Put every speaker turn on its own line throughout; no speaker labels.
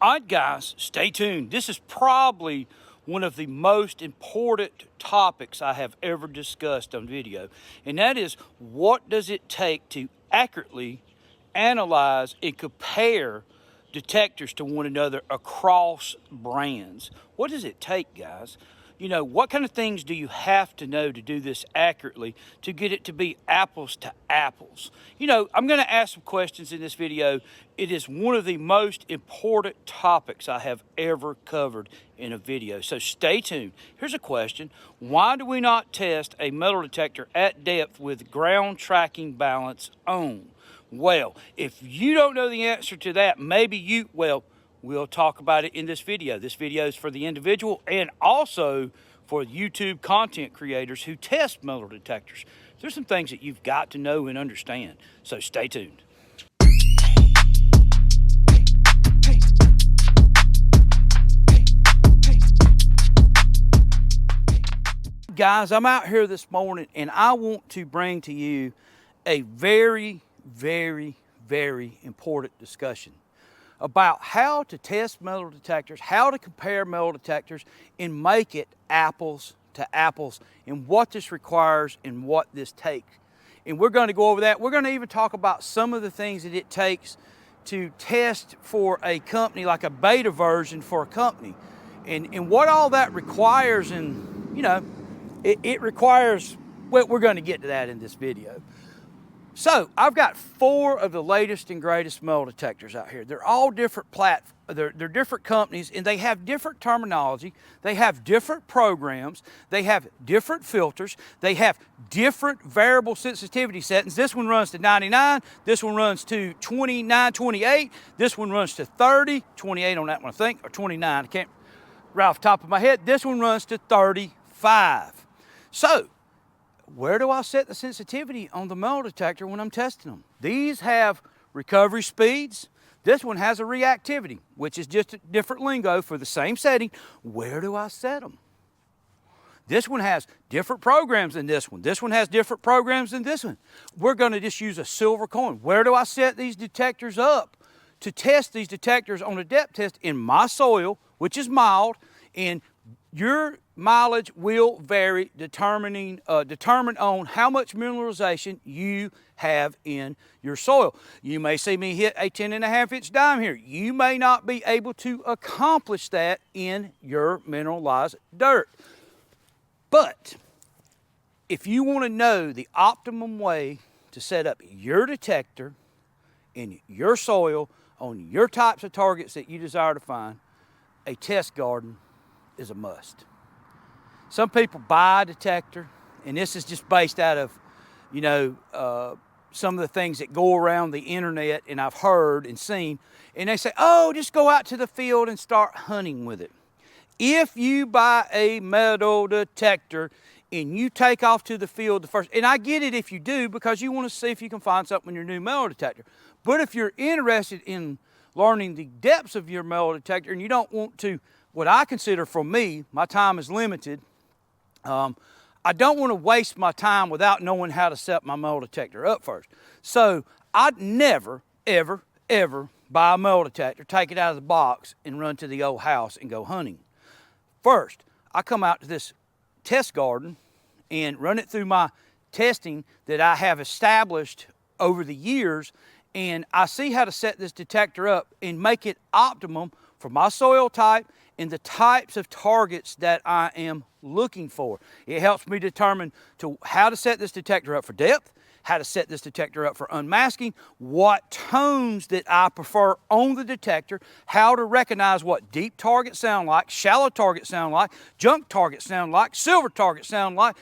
All right, guys, stay tuned. This is probably one of the most important topics I have ever discussed on video, and that is, what does it take to accurately analyze and compare detectors to one another across brands? What does it take, guys? You know, what kind of things do you have to know to do this accurately to get it to be apples to apples? You know, I'm going to ask some questions in this video. It is one of the most important topics I have ever covered in a video, so stay tuned. Here's a question. Why do we not test a metal detector at depth with ground tracking balance on? Well, if you don't know the answer to that, we'll talk about it in this video. This video is for the individual and also for YouTube content creators who test metal detectors. There's some things that you've got to know and understand, so stay tuned. Guys, I'm out here this morning and I want to bring to you a very important discussion about how to test metal detectors, how to compare metal detectors and make it apples to apples, and what this requires and what this takes. And we're going to go over that. We're going to even talk about some of the things that it takes to test for a company, like a beta version for a company, and what all that requires. And you know, it requires, well, we're going to get to that in this video. So I've got 4 of the latest and greatest metal detectors out here. They're all different they're different companies, and they have different terminology. They have different programs. They have different filters. They have different variable sensitivity settings. This one runs to 99. This one runs to 29, 28. This one runs to 30, 28 on that one, I think, or 29. I can't right off the top of my head. This one runs to 35. So where do I set the sensitivity on the metal detector when I'm testing them? These have recovery speeds. This one has a reactivity, which is just a different lingo for the same setting. Where do I set them? This one has different programs than this one. This one has different programs than this one. We're going to just use a silver coin. Where do I set these detectors up to test these detectors on a depth test in my soil, which is mild, and your mileage will vary, determined on how much mineralization you have in your soil. You may see me hit a 10.5-inch dime here. You may not be able to accomplish that in your mineralized dirt. But if you want to know the optimum way to set up your detector in your soil on your types of targets that you desire to find, a test garden is a must. Some people buy a detector, and this is just based out of, you know, some of the things that go around the internet and I've heard and seen, and they say, oh, just go out to the field and start hunting with it. If you buy a metal detector and you take off to the field the first, and I get it if you do, because you want to see if you can find something in your new metal detector. But if you're interested in learning the depths of your metal detector and you don't want to, what I consider, for me, my time is limited, I don't want to waste my time without knowing how to set my metal detector up first. So I'd never, ever buy a metal detector, take it out of the box, and run to the old house and go hunting. First, I come out to this test garden and run it through my testing that I have established over the years, and I see how to set this detector up and make it optimum for my soil type and the types of targets that I am looking for. It helps me determine how to set this detector up for depth, how to set this detector up for unmasking, what tones that I prefer on the detector, how to recognize what deep targets sound like, shallow targets sound like, junk targets sound like, silver targets sound like,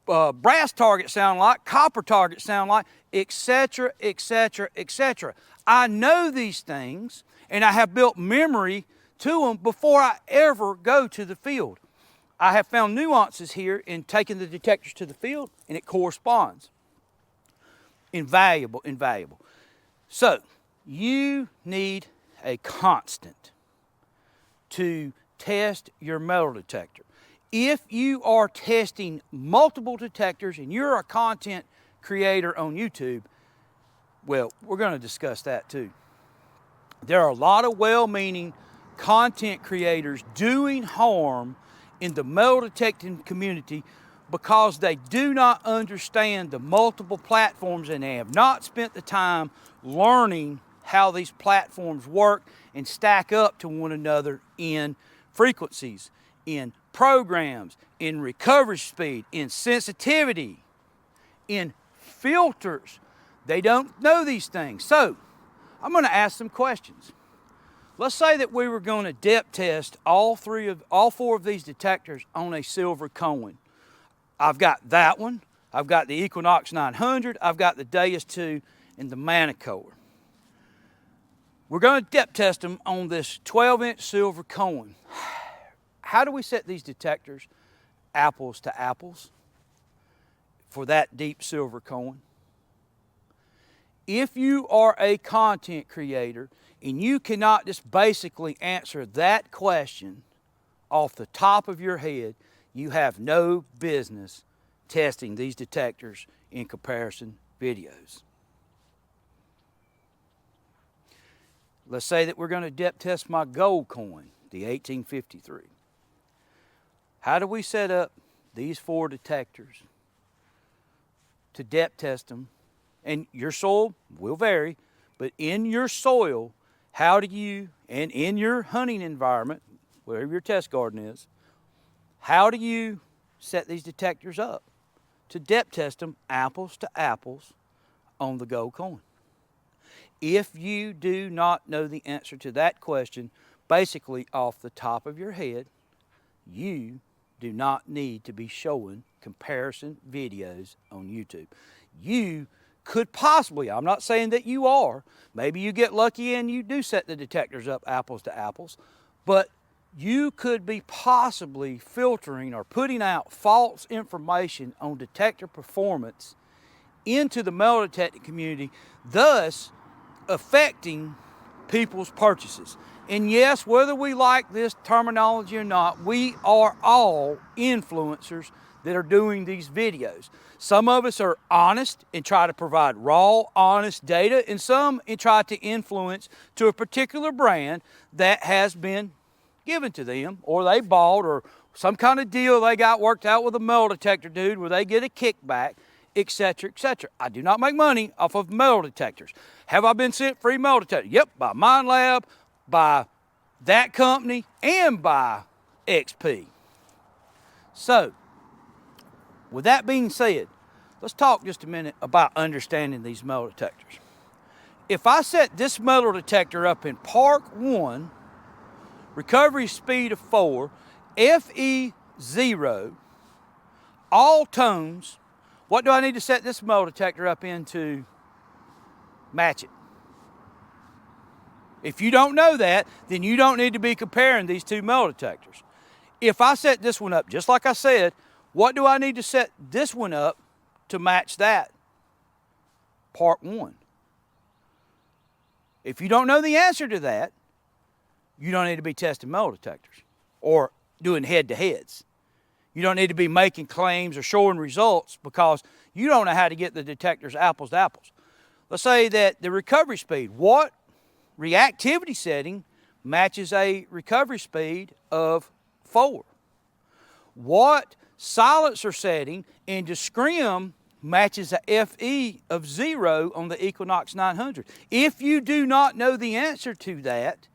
brass targets sound like, copper targets sound like, etc., etc., etc. I know these things, and I have built memory to them before I ever go to the field. I have found nuances here in taking the detectors to the field, and it corresponds. Invaluable. So you need a constant to test your metal detector. If you are testing multiple detectors and you're a content creator on YouTube, well, we're going to discuss that too. There are a lot of well-meaning content creators doing harm in the metal detecting community because they do not understand the multiple platforms and they have not spent the time learning how these platforms work and stack up to one another in frequencies, in programs, in recovery speed, in sensitivity, in filters. They don't know these things. So I'm going to ask some questions. Let's say that we were going to depth test all four of these detectors on a silver coin. I've got that one, I've got the Equinox 900, I've got the Deus 2, and the Manticore. We're going to depth test them on this 12-inch silver coin. How do we set these detectors apples to apples for that deep silver coin? If you are a content creator and you cannot just basically answer that question off the top of your head, you have no business testing these detectors in comparison videos. Let's say that we're going to depth test my gold coin, the 1853. How do we set up these four detectors to depth test them? And your soil will vary, but in your soil, how do you, and in your hunting environment, wherever your test garden is, how do you set these detectors up to depth test them apples to apples on the gold coin? If you do not know the answer to that question, basically off the top of your head, you do not need to be showing comparison videos on YouTube. You could possibly, I'm not saying that you are, maybe you get lucky and you do set the detectors up apples to apples, but you could be possibly filtering or putting out false information on detector performance into the metal detecting community, thus affecting people's purchases. And yes, whether we like this terminology or not, we are all influencers that are doing these videos. Some of us are honest and try to provide raw, honest data, and some try to influence to a particular brand that has been given to them, or they bought, or some kind of deal they got worked out with a metal detector dude where they get a kickback, etc., etc. I do not make money off of metal detectors. Have I been sent free metal detectors? Yep, by Minelab, by that company, and by XP. So, with that being said, let's talk just a minute about understanding these metal detectors. If I set this metal detector up in Park 1, recovery speed of 4, FE 0, all tones, what do I need to set this metal detector up in to match it? If you don't know that, then you don't need to be comparing these two metal detectors. If I set this one up, just like I said, what do I need to set this one up to match that? Part 1. If you don't know the answer to that, you don't need to be testing metal detectors or doing head-to-heads. You don't need to be making claims or showing results because you don't know how to get the detectors apples to apples. Let's say that the recovery speed, what reactivity setting matches a recovery speed of 4? What silencer setting and discrim matches a FE of 0 on the Equinox 900? If you do not know the answer to that,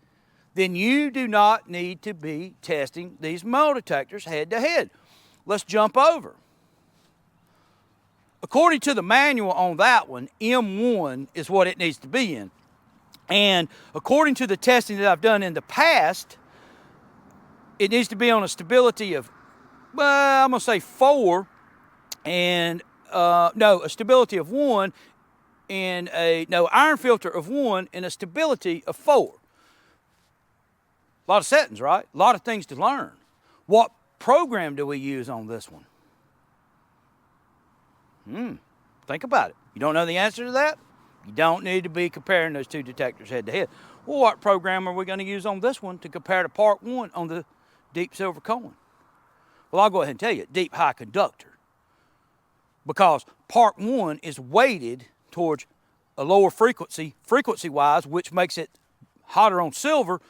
then you do not need to be testing these metal detectors head to head. Let's jump over. According to the manual on that one, M1 is what it needs to be in. And according to the testing that I've done in the past, it needs to be on a stability of, well, I'm going to say 4, and a stability of 1, and iron filter of 1, and a stability of 4. A lot of settings, right? A lot of things to learn. What program do we use on this one? Think about it. You don't know the answer to that? You don't need to be comparing those two detectors head to head. Well, what program are we going to use on this one to compare to Part 1 on the deep silver coin? Well, I'll go ahead and tell you, deep high conductor. Because Part 1 is weighted towards a lower frequency-wise, which makes it hotter on silver,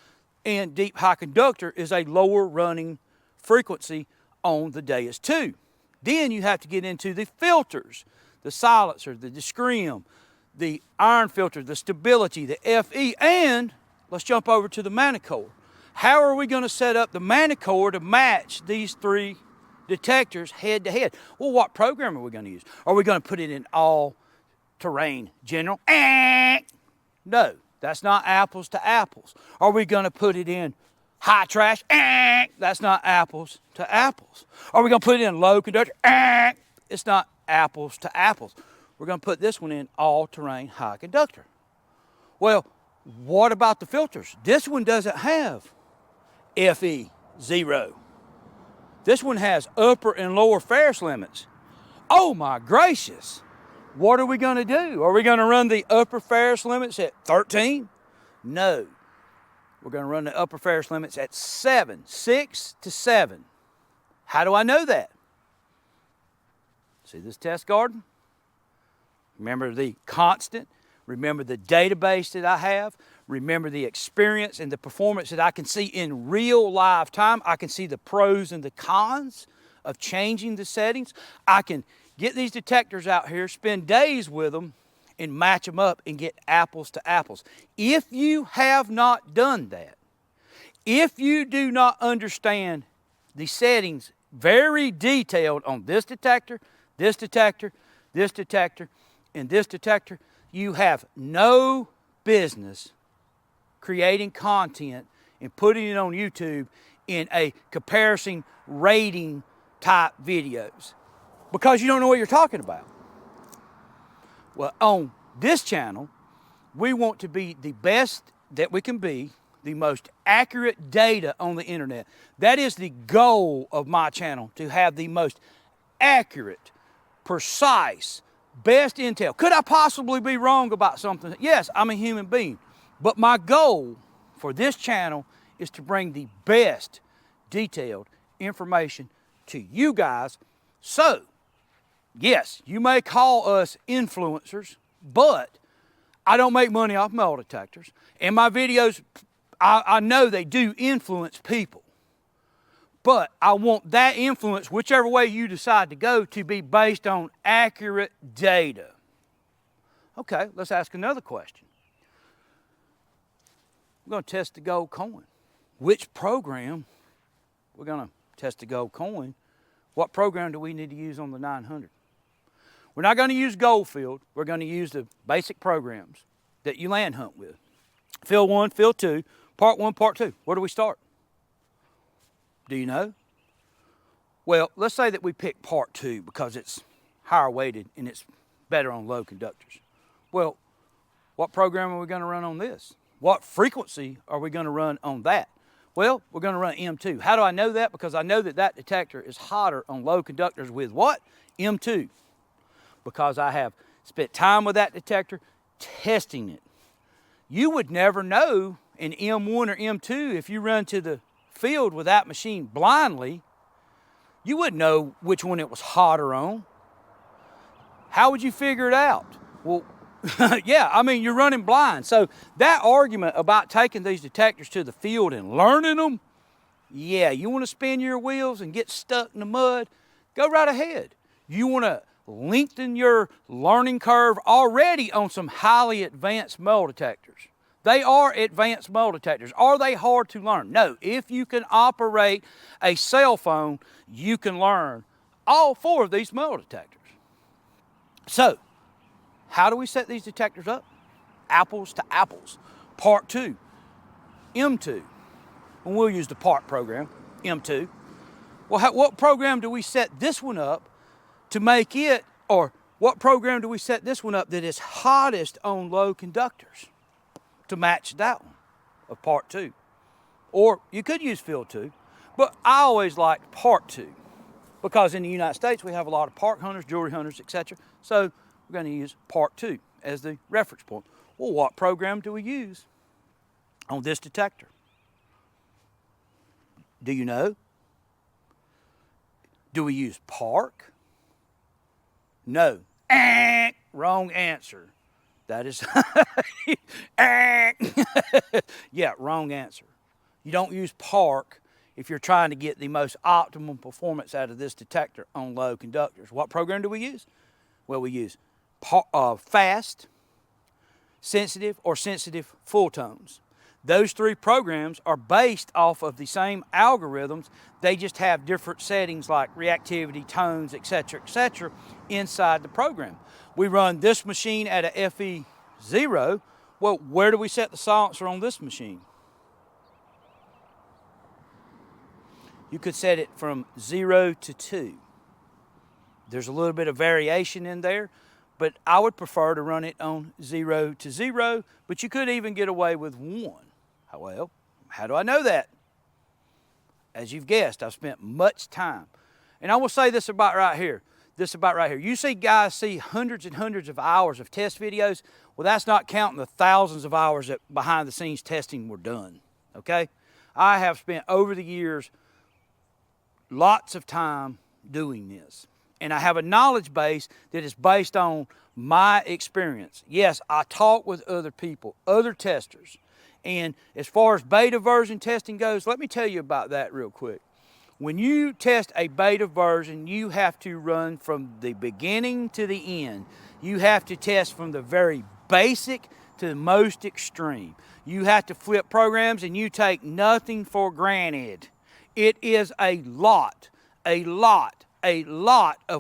and deep high conductor is a lower running frequency on the Deus 2. Then you have to get into the filters, the silencer, the scream, the iron filter, the stability, the FE, and let's jump over to the Manticore. How are we going to set up the Manticore to match these three detectors head to head? Well, what program are we going to use? Are we going to put it in all-terrain general? No, that's not apples to apples. Are we going to put it in high trash? That's not apples to apples. Are we going to put it in low conductor? It's not apples to apples. We're going to put this one in all-terrain high conductor. Well, what about the filters? This one doesn't have FE 0. This one has upper and lower Ferris limits. Oh my gracious. What are we going to do? Are we going to run the upper Ferris limits at 13? No. We're going to run the upper Ferris limits at 7, 6 to 7. How do I know that? See this test garden? Remember the constant. Remember the database that I have. Remember the experience and the performance that I can see in real live time. I can see the pros and the cons of changing the settings. I can get these detectors out here, spend days with them, and match them up and get apples to apples. If you have not done that, if you do not understand the settings very detailed on this detector, this detector, this detector, and this detector, you have no business creating content and putting it on YouTube in a comparison rating type videos because you don't know what you're talking about. Well, on this channel, we want to be the best that we can be, the most accurate data on the internet. That is the goal of my channel, to have the most accurate, precise, best intel. Could I possibly be wrong about something? Yes, I'm a human being. But my goal for this channel is to bring the best detailed information to you guys. So, yes, you may call us influencers, but I don't make money off metal detectors. And my videos, I know they do influence people. But I want that influence, whichever way you decide to go, to be based on accurate data. Okay, let's ask another question. We're going to test the gold coin. Which program we're going to test the gold coin? What program do we need to use on the 900? We're not going to use Goldfield. We're going to use the basic programs that you land hunt with. Field 1, Field 2, Part 1, Part 2. Where do we start? Do you know? Well, let's say that we pick Part 2 because it's higher weighted and it's better on low conductors. Well, what program are we going to run on this? What frequency are we going to run on that? Well, we're going to run M2. How do I know that? Because I know that that detector is hotter on low conductors with what? M2. Because I have spent time with that detector testing it. You would never know in M1 or M2 if you run to the field with that machine blindly. You wouldn't know which one it was hotter on. How would you figure it out? Well, yeah, I mean, you're running blind. So that argument about taking these detectors to the field and learning them, yeah, you want to spin your wheels and get stuck in the mud, go right ahead. You want to lengthen your learning curve already on some highly advanced metal detectors. They are advanced metal detectors. Are they hard to learn? No. If you can operate a cell phone, you can learn all 4 of these metal detectors. So, how do we set these detectors up? Apples to apples. Part 2, M2. And we'll use the part program, M2. Well, what program do we set this one up to make it, or what program do we set this one up that is hottest on low conductors to match that one of Part 2? Or you could use Field 2, but I always liked Part 2 because in the United States we have a lot of park hunters, jewelry hunters, etc. So we're going to use Part 2 as the reference point. Well, what program do we use on this detector? Do you know? Do we use Park? No. Wrong answer. That is, yeah, wrong answer. You don't use park if you're trying to get the most optimum performance out of this detector on low conductors. What program do we use? Well, we use fast, sensitive, or sensitive full tones. Those three programs are based off of the same algorithms. They just have different settings like reactivity, tones, etc., inside the program. We run this machine at a FE0. Well, where do we set the silencer on this machine? You could set it from 0 to 2. There's a little bit of variation in there, but I would prefer to run it on 0 to 0, but you could even get away with 1. Well, how do I know that? As you've guessed, I've spent much time. And I will say this about right here. You see guys see hundreds and hundreds of hours of test videos. Well, that's not counting the thousands of hours that behind the scenes testing were done, okay? I have spent over the years lots of time doing this. And I have a knowledge base that is based on my experience. Yes, I talk with other people, other testers. And as far as beta version testing goes, let me tell you about that real quick. When you test a beta version, you have to run from the beginning to the end. You have to test from the very basic to the most extreme. You have to flip programs and you take nothing for granted. It is a lot of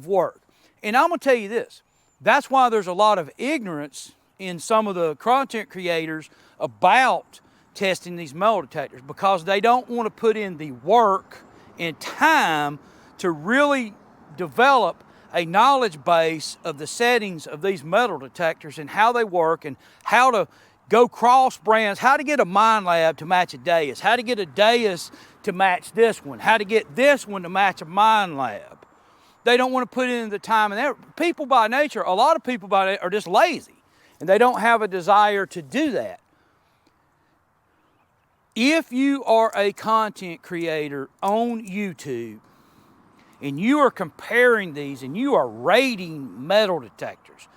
work. And I'm going to tell you this. That's why there's a lot of ignorance in some of the content creators about testing these metal detectors, because they don't want to put in the work and time to really develop a knowledge base of the settings of these metal detectors and how they work and how to go cross brands, how to get a Minelab to match a Deus, how to get a Deus to match this one, how to get this one to match a Minelab. They don't want to put in the time and effort. People by nature, a lot of people by nature are just lazy and they don't have a desire to do that. If you are a content creator on YouTube and you are comparing these and you are rating metal detectors,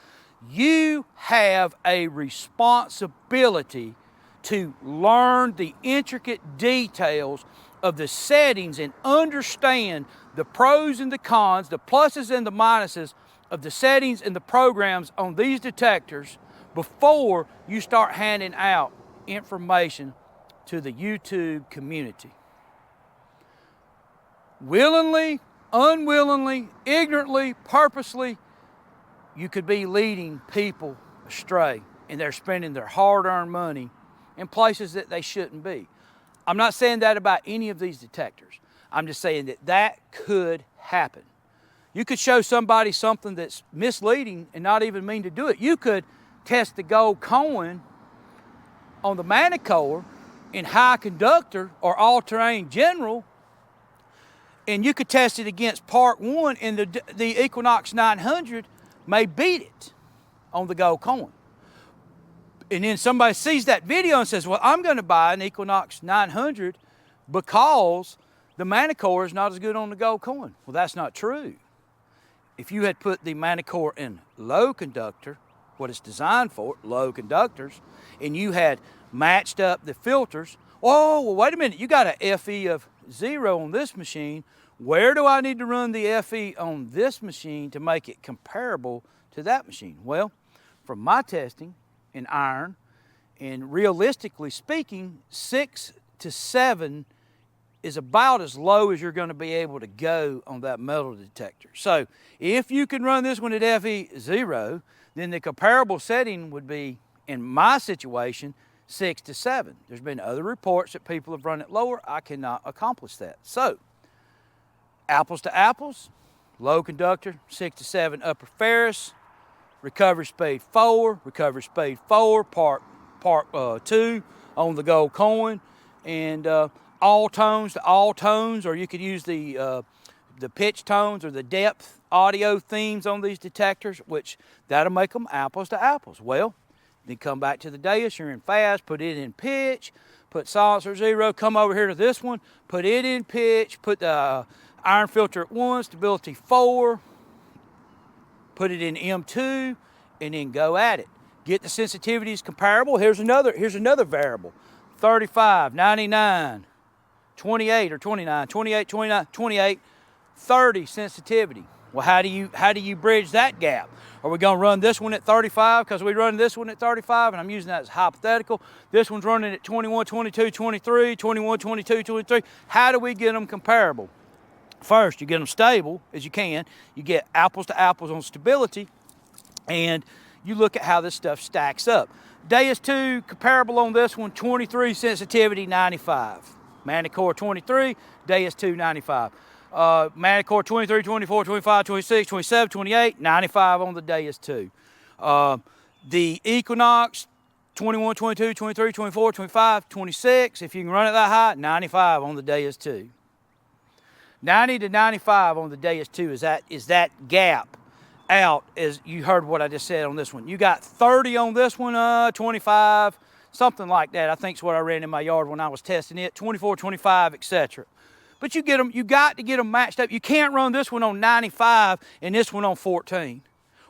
you have a responsibility to learn the intricate details of the settings and understand the pros and the cons, the pluses and the minuses of the settings and the programs on these detectors before you start handing out information to the YouTube community. Willingly, unwillingly, ignorantly, purposely, you could be leading people astray and they're spending their hard-earned money in places that they shouldn't be. I'm not saying that about any of these detectors. I'm just saying that that could happen. You could show somebody something that's misleading and not even mean to do it. You could test the gold coin on the Manticore in high conductor or all-terrain general, and you could test it against part 1, and the Equinox 900 may beat it on the gold coin. And then somebody sees that video and says, well, I'm going to buy an Equinox 900 because the Manticore is not as good on the gold coin. Well, that's not true. If you had put the Manticore in low conductor, what it's designed for, low conductors, and you had matched up the filters, oh, well, wait a minute, you got a FE of 0 on this machine. Where do I need to run the FE on this machine to make it comparable to that machine? Well, from my testing in iron, and realistically speaking, 6 to 7 is about as low as you're going to be able to go on that metal detector. So if you can run this one at FE0, then the comparable setting would be, in my situation, 6 to 7. There's been other reports that people have run it lower. I cannot accomplish that. So, apples to apples, low conductor, 6 to 7 upper ferrous, recovery speed 4, part 2 on the gold coin, and all tones to all tones, or you could use the pitch tones or the depth audio themes on these detectors, which that'll make them apples to apples. Well, then come back to the Deus, you're in fast, put it in pitch, put silencer 0, come over here to this one, put it in pitch, put the iron filter at 1, stability 4, put it in M2, and then go at it. Get the sensitivities comparable. Here's another variable, 35, 99, 28 or 29, 28, 29, 28, 30 sensitivity. Well, how do you bridge that gap? Are we going to run this one at 35 because we run this one at 35, and I'm using that as hypothetical. This one's running at 21, 22, 23, 21, 22, 23. How do we get them comparable? First, you get them stable as you can. You get apples to apples on stability, and you look at how this stuff stacks up. Deus 2 comparable on this one, 23 sensitivity, 95. Manticore 23, Deus 2, 95. Manticore 23, 24, 25, 26, 27, 28, 95 on the Deus 2. The Equinox 21, 22, 23, 24, 25, 26, if you can run it that high, 95 on the Deus 2. 90 to 95 on the Deus 2 is that gap out, as you heard what I just said on this one. You got 30 on this one, 25, something like that. I think is what I ran in my yard when I was testing it, 24, 25, etc. But you got to get them matched up. You can't run this one on 95 and this one on 14.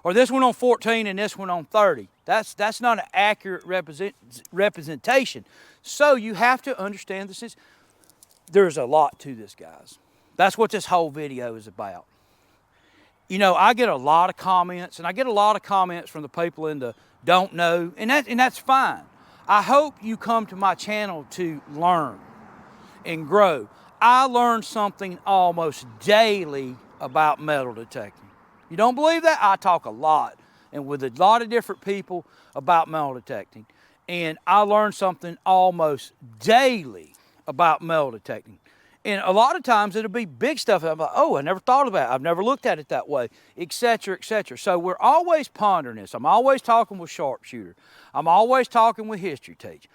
Or this one on 14 and this one on 30. That's not an accurate representation. So you have to understand this. There's a lot to this, guys. That's what this whole video is about. You know, I get a lot of comments, and I get a lot of comments from the people in the don't know, and that's fine. I hope you come to my channel to learn and grow. I learn something almost daily about metal detecting. You don't believe that? I talk a lot and with a lot of different people about metal detecting. And I learn something almost daily about metal detecting. And a lot of times it'll be big stuff. I'm like, oh, I never thought about it. I've never looked at it that way, etc., etc. So we're always pondering this. I'm always talking with Sharpshooter. I'm always talking with History Teach.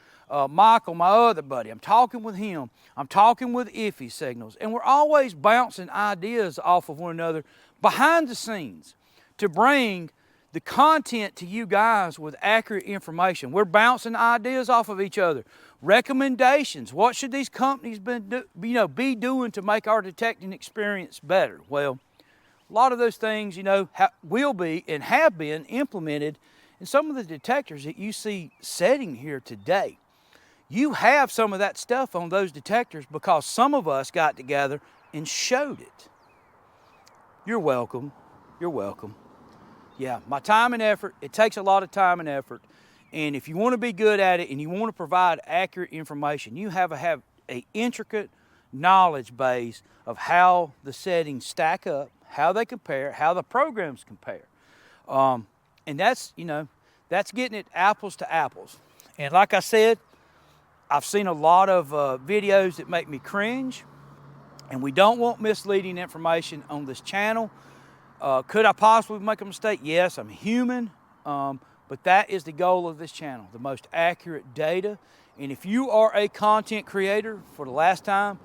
Michael, my other buddy, I'm talking with him. I'm talking with Iffy Signals. And we're always bouncing ideas off of one another behind the scenes to bring the content to you guys with accurate information. We're bouncing ideas off of each other. Recommendations. What should these companies be doing to make our detecting experience better? Well, a lot of those things, will be and have been implemented in some of the detectors that you see setting here today. You have some of that stuff on those detectors because some of us got together and showed it. You're welcome. You're welcome. Yeah, my time and effort, it takes a lot of time and effort. And if you want to be good at it and you want to provide accurate information, you have an intricate knowledge base of how the settings stack up, how they compare, how the programs compare. And that's getting it apples to apples. And like I said, I've seen a lot of videos that make me cringe, and we don't want misleading information on this channel. Could I possibly make a mistake? Yes, I'm human. But that is the goal of this channel, the most accurate data. And if you are a content creator for the last time,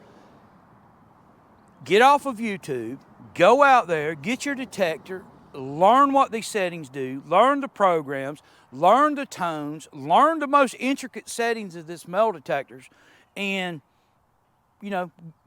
get off of YouTube, go out there, get your detector, learn what these settings do, learn the programs, learn the tones, learn the most intricate settings of this metal detectors, and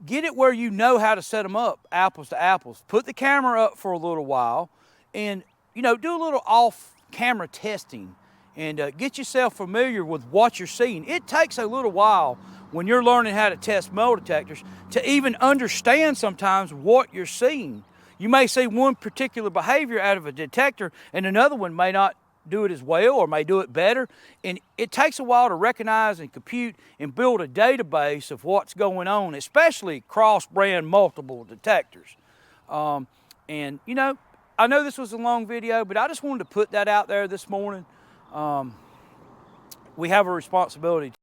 get it where you know how to set them up, apples to apples. Put the camera up for a little while and, do a little off-camera testing and get yourself familiar with what you're seeing. It takes a little while when you're learning how to test metal detectors to even understand sometimes what you're seeing. You may see one particular behavior out of a detector and another one may not do it as well or may do it better. And it takes a while to recognize and compute and build a database of what's going on, especially cross-brand multiple detectors. I know this was a long video, but I just wanted to put that out there this morning. We have a responsibility